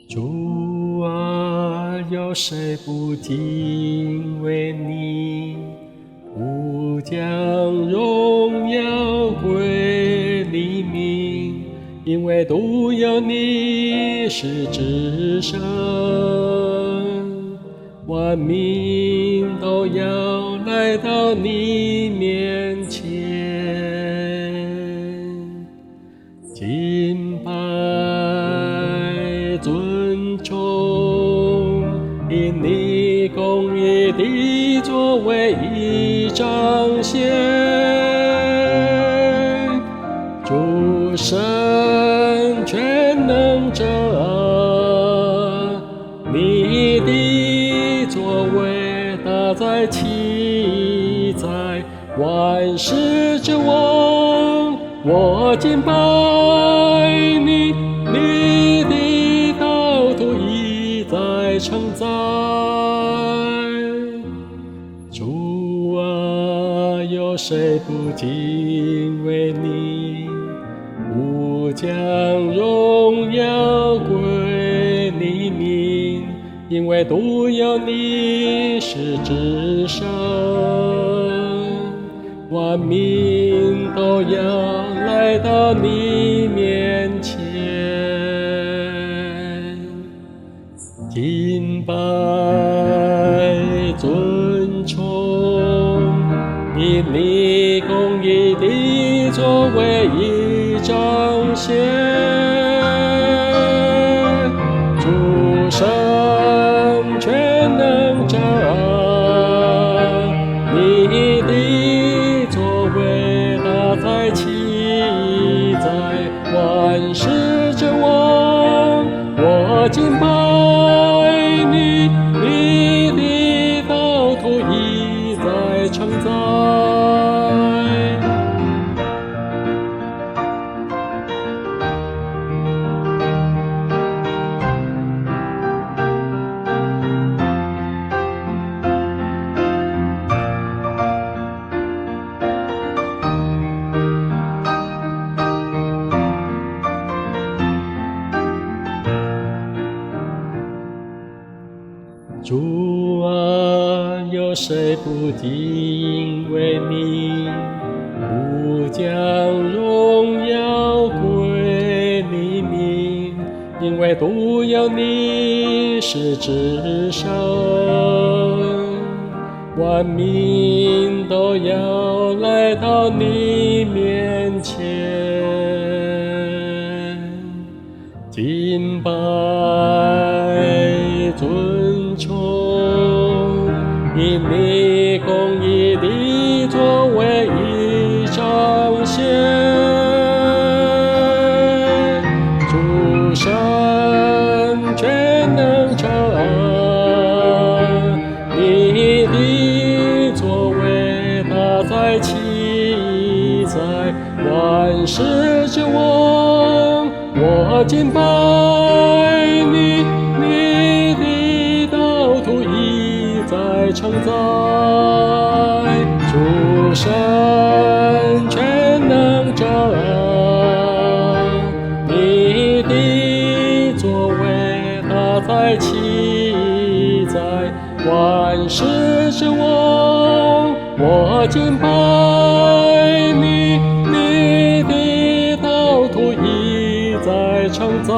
主啊，有谁不敬畏你？不将荣耀归你名，因为独有你是至圣，万民都要来到你面前，敬拜尊崇，因你公义的作为已彰显。主神全能者啊，你的作为大在其在，万事之王，我敬拜你，你的道途已在承载。主啊，有谁不敬畏你？不将荣耀归你名，因为独有你是至圣，万民都要来到你面前，敬拜尊崇，因你公义的作为已彰显。主神全能者啊，你的作为大在其在，万事之王，我敬拜你，你的道途已在承载。主啊，有谁不敬畏你？不将荣耀归你名，因为独有你是至圣，万民都要来到你面前，敬拜尊崇，因你公义的作为已彰显。主神全能者啊，你的作为大在其在，万事之王，我敬拜你，你的道途已在承载。主神全能者啊，你的作为大在其在，万事之王，我敬拜你，你的道途已在承载。